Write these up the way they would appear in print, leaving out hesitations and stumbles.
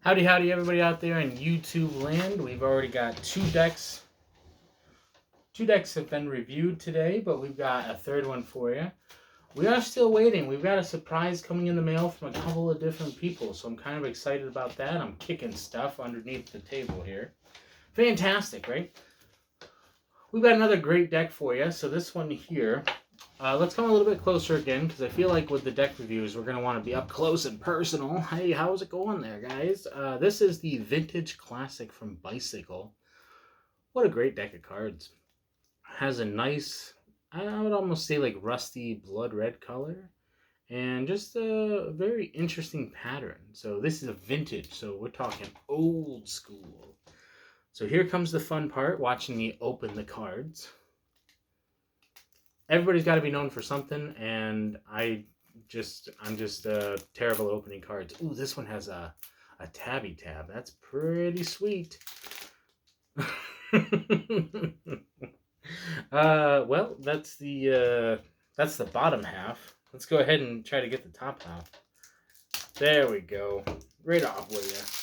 Howdy howdy everybody out there in YouTube land. We've already got two decks. Two decks have been reviewed today, but we've got a third one for you. We are still waiting. We've got a surprise coming in the mail from a couple of different people, so I'm kind of excited about that. I'm kicking stuff underneath the table here. Fantastic, right? We've got another great deck for you. So this one here, let's come a little bit closer again, because I feel like with the deck reviews, we're going to want to be up close and personal. Hey, how's it going there, guys? This is the Vintage Classic from Bicycle. What a great deck of cards. Has a nice, I would almost say like rusty blood red color, and just a very interesting pattern. So this is a vintage, so we're talking old school. So here comes the fun part, watching me open the cards. Everybody's got to be known for something, and I'm just terrible at opening cards. Ooh, this one has a tabby tab. That's pretty sweet. Well, that's the bottom half. Let's go ahead and try to get the top half. There we go. Right off with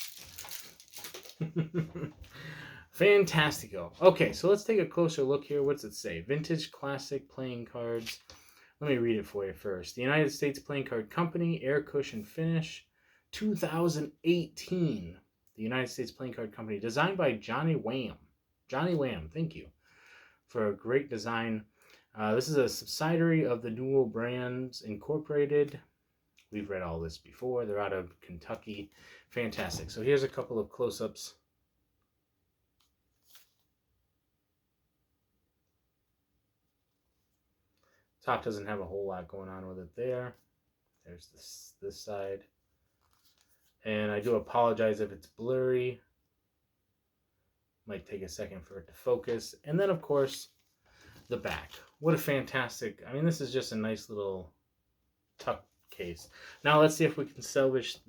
you. Fantastico. Okay, so let's take a closer look here. What's it say? Vintage Classic Playing Cards. Let me read it for you first. The United States Playing Card Company, Air Cushion Finish, 2018. The United States Playing Card Company, designed by Johnny Wham. Johnny Wham, thank you for a great design. This is a subsidiary of the Newell Brands Incorporated. We've read all this before. They're out of Kentucky. Fantastic. So here's a couple of close-ups. Top doesn't have a whole lot going on with it there. There's this side. And I do apologize if it's blurry. Might take a second for it to focus. And then, of course, the back. What a fantastic... I mean, this is just a nice little tuck case. Now, let's see if we can salvage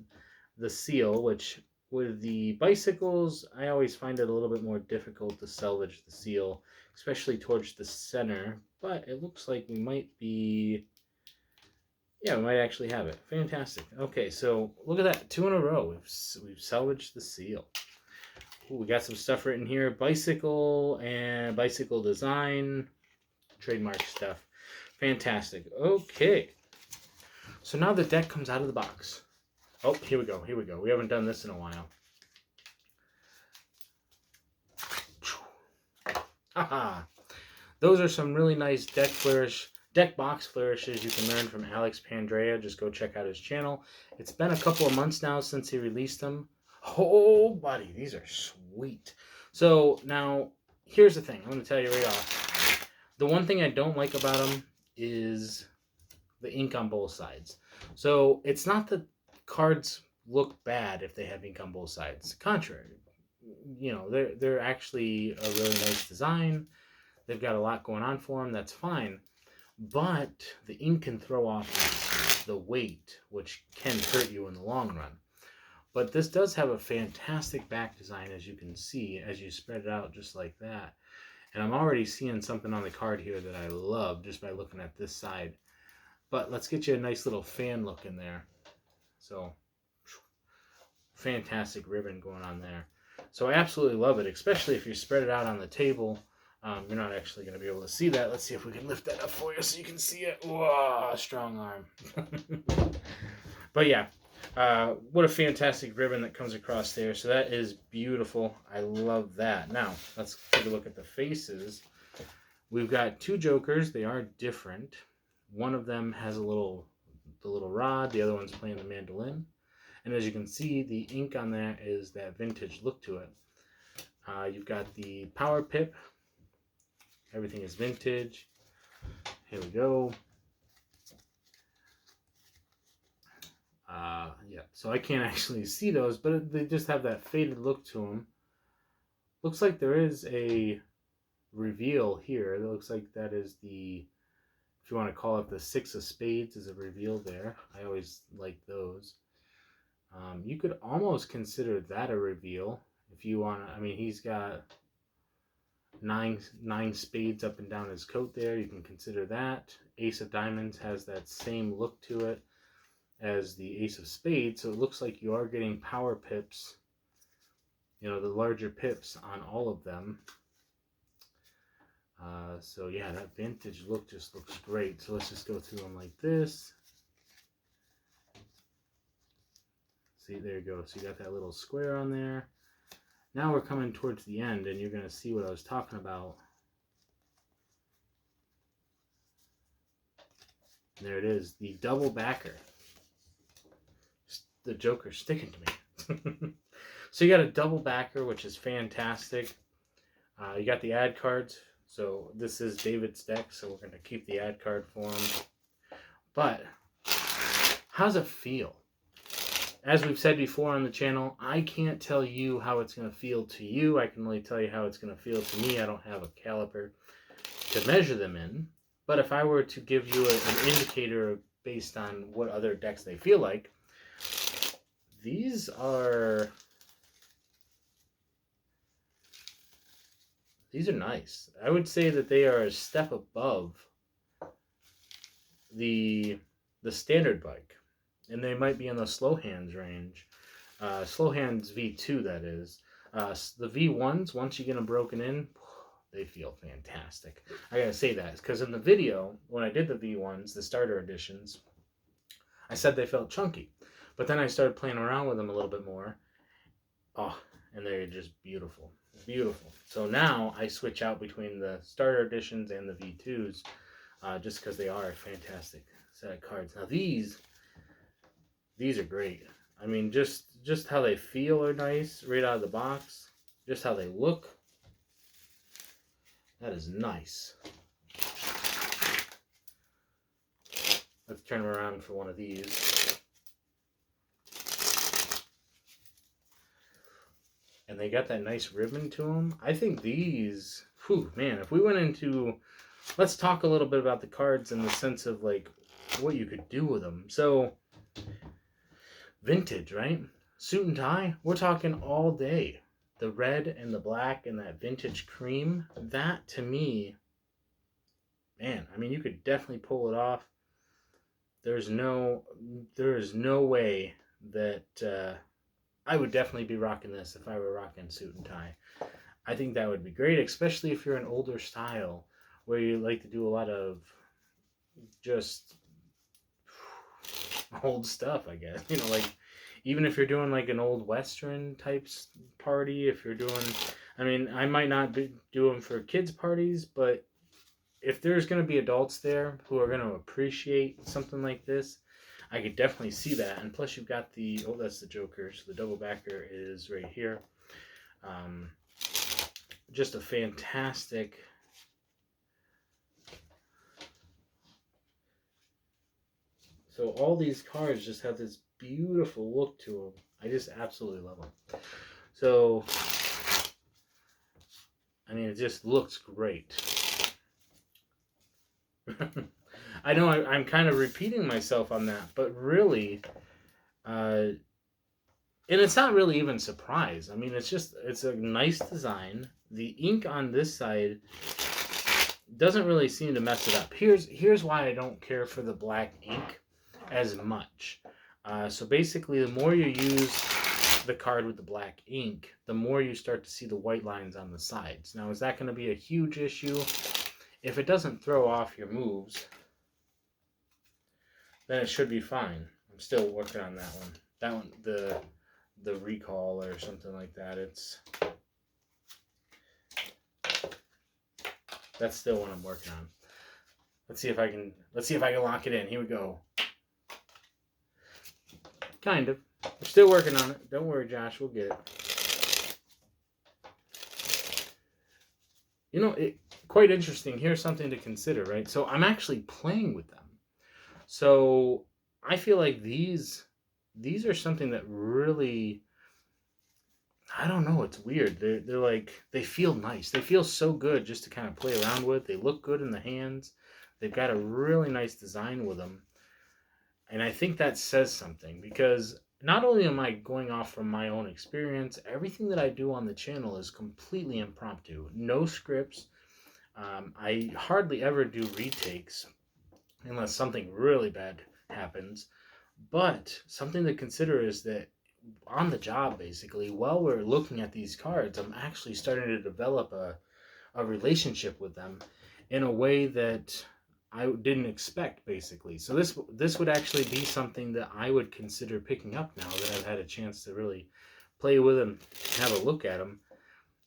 the seal, which with the bicycles, I always find it a little bit more difficult to salvage the seal, especially towards the center. But it looks like we might be... Yeah, we might actually have it. Fantastic. Okay, so look at that. 2 in a row. We've salvaged the seal. Ooh, we got some stuff written here. Bicycle and bicycle design. Trademark stuff. Fantastic. Okay. So now the deck comes out of the box. Oh, here we go. Here we go. We haven't done this in a while. Haha. Those are some really nice deck box flourishes you can learn from Alex Pandrea. Just go check out his channel. It's been a couple of months now since he released them. Oh, buddy, these are sweet. So now, here's the thing. I'm going to tell you right off. The one thing I don't like about them is the ink on both sides. So it's not that cards look bad if they have ink on both sides. Contrary, you know, they're actually a really nice design. They've got a lot going on for them. That's fine. But the ink can throw off the weight, which can hurt you in the long run. But this does have a fantastic back design, as you can see, as you spread it out just like that. And I'm already seeing something on the card here that I love just by looking at this side. But let's get you a nice little fan look in there. So, fantastic ribbon going on there. So I absolutely love it, especially if you spread it out on the table. You're not actually going to be able to see that. Let's see if we can lift that up for you so you can see it. Whoa, strong arm. But yeah, what a fantastic ribbon that comes across there. So that is beautiful. I love that. Now, let's take a look at the faces. We've got two jokers. They are different. One of them has the little rod. The other one's playing the mandolin. And as you can see, the ink on that is that vintage look to it. You've got the power pip. Everything is vintage. Here we go. Yeah, so I can't actually see those, but they just have that faded look to them. Looks like there is a reveal here. It looks like that is the, if you want to call it the 6 of spades, is a reveal there. I always like those. You could almost consider that a reveal if you want to. I mean, he's got nine spades up and down his coat there. You can consider that. Ace of diamonds has that same look to it as the ace of spades, so it looks like you are getting power pips you know, the larger pips on all of them. So yeah, that vintage look just looks great. So let's just go through them like this. See, there you go. So you got that little square on there. Now we're coming towards the end, and you're going to see what I was talking about. There it is, the double backer. The Joker's sticking to me. So you got a double backer, which is fantastic. You got the ad cards. So this is David's deck, so we're going to keep the ad card for him. But how's it feel? As we've said before on the channel, I can't tell you how it's going to feel to you. I can only tell you how it's going to feel to me. I don't have a caliper to measure them in. But if I were to give you an indicator based on what other decks they feel like, these are nice. I would say that they are a step above the standard bike, and they might be in the slow hands range. Slow hands V2, that is. The V1s, once you get them broken in, they feel fantastic. I gotta say that because in the video, when I did the V1s, the starter editions, I said they felt chunky. But then I started playing around with them a little bit more. Oh, and they're just beautiful. Beautiful. So now I switch out between the starter editions and the V2s just because they are a fantastic set of cards. Now these are great. I mean, just how they feel are nice right out of the box. Just how they look. That is nice. Let's turn them around for one of these. And they got that nice ribbon to them. I think these, whew, man, if we went into, let's talk a little bit about the cards in the sense of like what you could do with them. So, vintage, right? Suit and tie, we're talking all day. The red and the black and that vintage cream, that to me, man, I mean, you could definitely pull it off. There is no way that I would definitely be rocking this if I were rocking suit and tie. I think that would be great, especially if you're an older style where you like to do a lot of just old stuff, I guess. You know, like even if you're doing like an old Western types party, if you're doing, I mean, I might not do them for kids parties, but if there's going to be adults there who are going to appreciate something like this, I could definitely see that. And plus you've got the, oh, that's the Joker. So the double backer is right here. Just a fantastic, so all these cards just have this beautiful look to them. I just absolutely love them. So, I mean, it just looks great. I know I'm kind of repeating myself on that, but really, and it's not really even surprise. I mean, it's a nice design. The ink on this side doesn't really seem to mess it up. Here's why I don't care for the black ink as much. So basically, the more you use the card with the black ink, the more you start to see the white lines on the sides. Now, is that going to be a huge issue? If it doesn't throw off your moves, then it should be fine. I'm still working on that one. That one, the recall or something like that. That's still what I'm working on. Let's see if I can lock it in. Here we go. Kind of. We're still working on it. Don't worry, Josh. We'll get it. You know, quite interesting. Here's something to consider, right? So I'm actually playing with them. So I feel like these are something that really, I don't know, it's weird. They're like, they feel nice. They feel so good just to kind of play around with. They look good in the hands. They've got a really nice design with them. And I think that says something because not only am I going off from my own experience, everything that I do on the channel is completely impromptu. No scripts. I hardly ever do retakes unless something really bad happens. But something to consider is that on the job, basically, while we're looking at these cards, I'm actually starting to develop a relationship with them in a way that I didn't expect, basically. So this would actually be something that I would consider picking up now that I've had a chance to really play with them, have a look at them.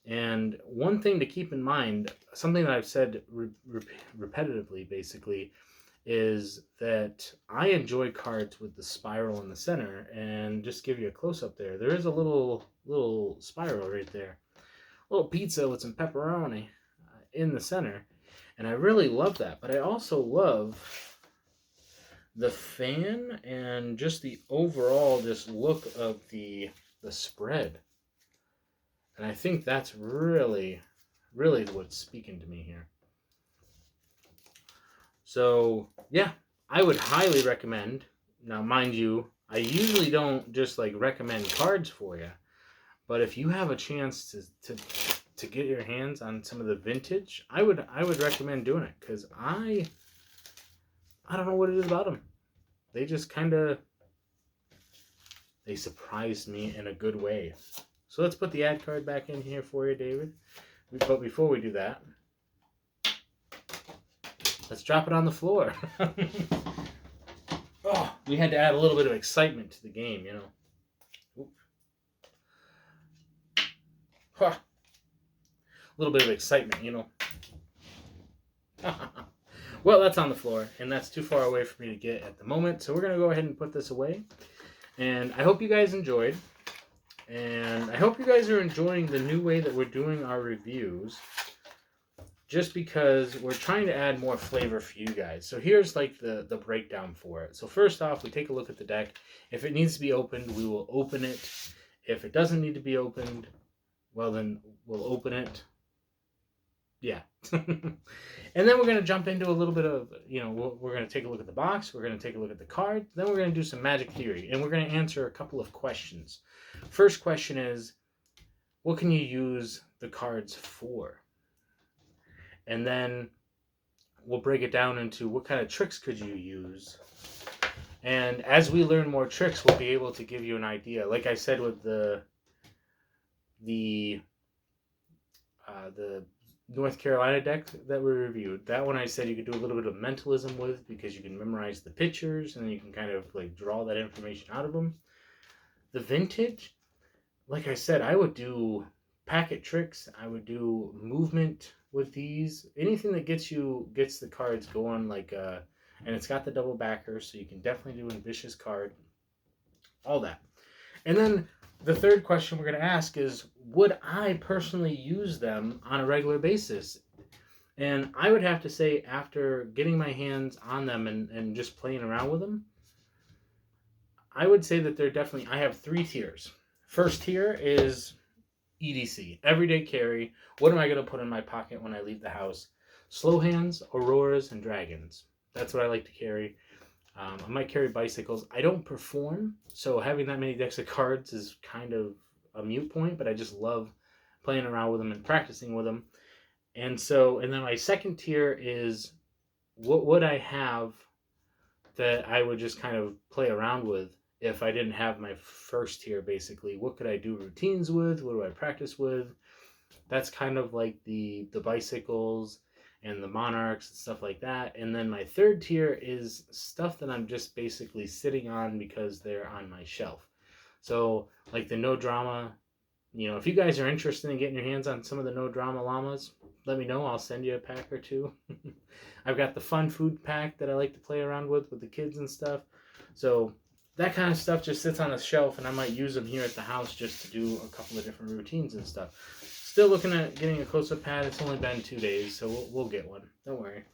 And one thing to keep in mind, something that I've said repetitively, basically, is that I enjoy cards with the spiral in the center. And just give you a close up there. There is a little spiral right there, a little pizza with some pepperoni in the center, and I really love that. But I also love the fan and just the overall just look of the spread. And I think that's really what's speaking to me here. So yeah, I would highly recommend. Now, mind you, I usually don't just like recommend cards for you, but if you have a chance to get your hands on some of the vintage, I would recommend doing it, because I don't know what it is about them. They just they surprised me in a good way. So let's put the ad card back in here for you, David. But before we do that, let's drop it on the floor. Oh, we had to add a little bit of excitement to the game, you know. Oop. Huh. A little bit of excitement, you know. Well, that's on the floor, and that's too far away for me to get at the moment. So we're going to go ahead and put this away. And I hope you guys enjoyed. And I hope you guys are enjoying the new way that we're doing our reviews, just because we're trying to add more flavor for you guys. So here's like the breakdown for it. So first off, we take a look at the deck. If it needs to be opened, we will open it. If it doesn't need to be opened, well, then we'll open it. Yeah. And then we're going to jump into a little bit of, you know, we're going to take a look at the box. We're going to take a look at the card. Then we're going to do some magic theory. And we're going to answer a couple of questions. First question is, what can you use the cards for? And then we'll break it down into what kind of tricks could you use. And as we learn more tricks, we'll be able to give you an idea. Like I said with the North Carolina deck that we reviewed, that one I said you could do a little bit of mentalism with, because you can memorize the pictures and then you can kind of like draw that information out of them. The vintage, like I said, I would do packet tricks. I would do movement with these. Anything that gets the cards going, like and it's got the double backer, so you can definitely do a vicious card. All that. And then the third question we're going to ask is, would I personally use them on a regular basis? And I would have to say, after getting my hands on them and just playing around with them, I would say that they're definitely, I have 3 tiers. First tier is EDC, everyday carry. What am I going to put in my pocket when I leave the house? Slow hands, auroras, and dragons. That's what I like to carry. I might carry bicycles. I don't perform, so having that many decks of cards is kind of a mute point, but I just love playing around with them and practicing with them. And then my second tier is, what would I have that I would just kind of play around with if I didn't have my first tier, basically? What could I do routines with? What do I practice with? That's kind of like the bicycles and the monarchs and stuff like that. And then my third tier is stuff that I'm just basically sitting on because they're on my shelf. So like the no drama, you know, if you guys are interested in getting your hands on some of the no drama llamas, let me know. I'll send you a pack or 2. I've got the fun food pack that I like to play around with the kids and stuff. So that kind of stuff just sits on a shelf, and I might use them here at the house just to do a couple of different routines and stuff. Still looking at getting a close-up pad. It's only been 2 days, so we'll get one. Don't worry.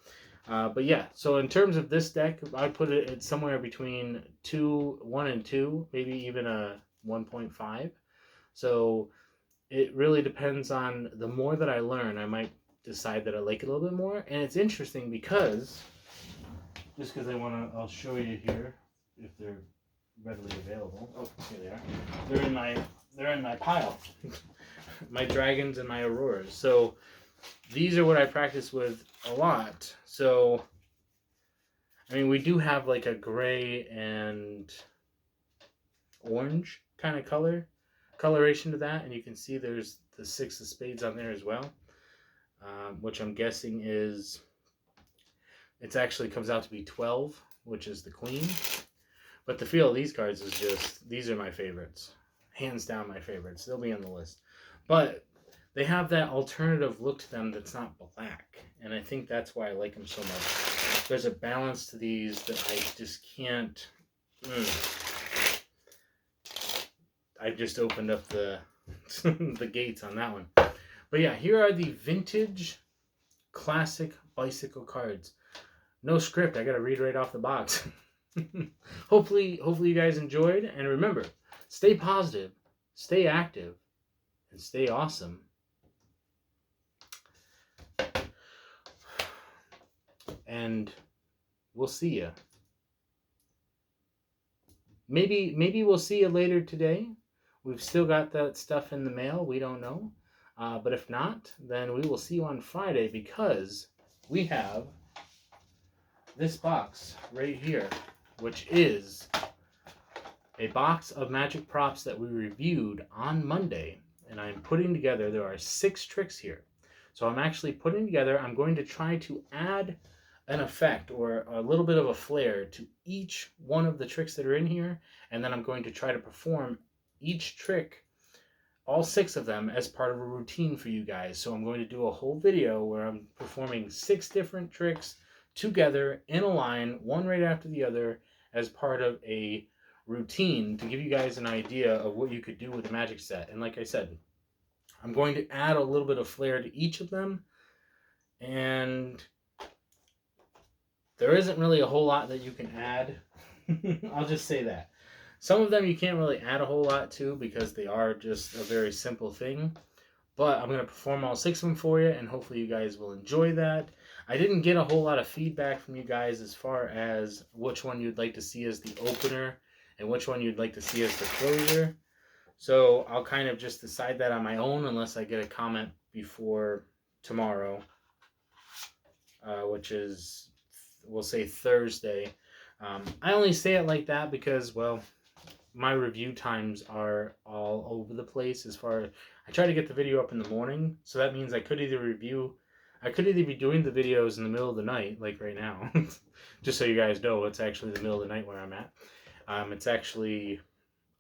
But yeah, so in terms of this deck, I'd put it at somewhere between 1 and 2, maybe even a 1.5. So it really depends on, the more that I learn, I might decide that I like it a little bit more. And it's interesting because, just because I'll show you here if they're readily available. Oh, here they are. They're in my pile. My dragons and my auroras. So these are what I practice with a lot. So I mean, we do have like a gray and orange kind of coloration to that, and you can see there's the 6 of spades on there as well, which I'm guessing is, it actually comes out to be 12, which is the queen. But the feel of these cards is just, these are my favorites. Hands down my favorites. They'll be on the list. But they have that alternative look to them that's not black. And I think that's why I like them so much. There's a balance to these that I just can't... I just opened up the the gates on that one. But yeah, here are the vintage classic bicycle cards. No script. I got to read right off the box. Hopefully you guys enjoyed. And remember, stay positive, stay active, and stay awesome. And we'll see you. Maybe we'll see you later today. We've still got that stuff in the mail. We don't know. But if not, then we will see you on Friday, because we have this box right here, which is a box of magic props that we reviewed on Monday. And I'm putting together, there are 6 tricks here. So I'm actually putting together, I'm going to try to add an effect or a little bit of a flair to each one of the tricks that are in here. And then I'm going to try to perform each trick, all 6 of them, as part of a routine for you guys. So I'm going to do a whole video where I'm performing 6 different tricks together in a line, one right after the other, as part of a routine to give you guys an idea of what you could do with a magic set. And like I said, I'm going to add a little bit of flair to each of them, and there isn't really a whole lot that you can add. I'll just say that. Some of them you can't really add a whole lot to because they are just a very simple thing. But I'm going to perform all 6 of them for you, and hopefully you guys will enjoy that. I didn't get a whole lot of feedback from you guys as far as which one you'd like to see as the opener and which one you'd like to see as the closer. So I'll kind of just decide that on my own unless I get a comment before tomorrow, which is, we'll say Thursday. I only say it like that because, well, my review times are all over the place. As far as I try to get the video up in the morning, so that means I could either be doing the videos in the middle of the night, like right now. Just so you guys know, it's actually the middle of the night where I'm at. It's actually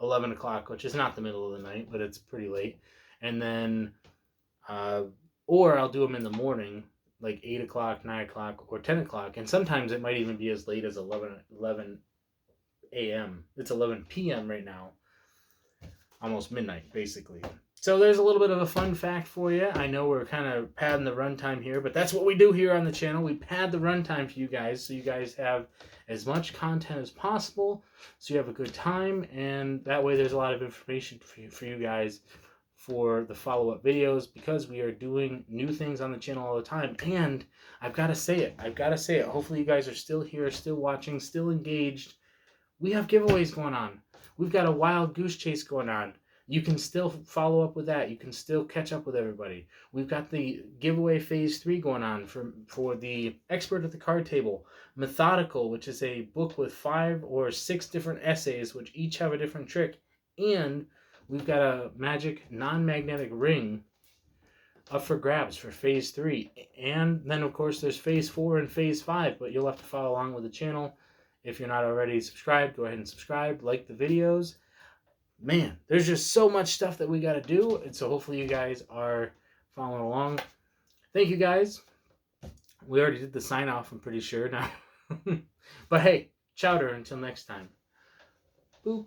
11 o'clock, which is not the middle of the night, but it's pretty late. And then, or I'll do them in the morning, like 8 o'clock, 9 o'clock, or 10 o'clock. And sometimes it might even be as late as 11 a.m. It's 11 p.m. right now. Almost midnight, basically. So there's a little bit of a fun fact for you. I know we're kind of padding the runtime here, but that's what we do here on the channel. We pad the runtime for you guys, so you guys have as much content as possible, so you have a good time, and that way there's a lot of information for you guys for the follow-up videos, because we are doing new things on the channel all the time. And I've got to say it. Hopefully you guys are still here, still watching, still engaged. We have giveaways going on. We've got a wild goose chase going on. You can still follow up with that. You can still catch up with everybody. We've got the giveaway phase 3 going on for the Expert at the Card Table. Methodical, which is a book with 5 or 6 different essays, which each have a different trick. And we've got a magic non-magnetic ring up for grabs for phase 3. And then, of course, there's phase 4 and phase 5, but you'll have to follow along with the channel. If you're not already subscribed, go ahead and subscribe, like the videos. Man, there's just so much stuff that we got to do, and so hopefully you guys are following along. Thank you, guys. We already did the sign-off, I'm pretty sure now. But hey, chowder until next time. Boop.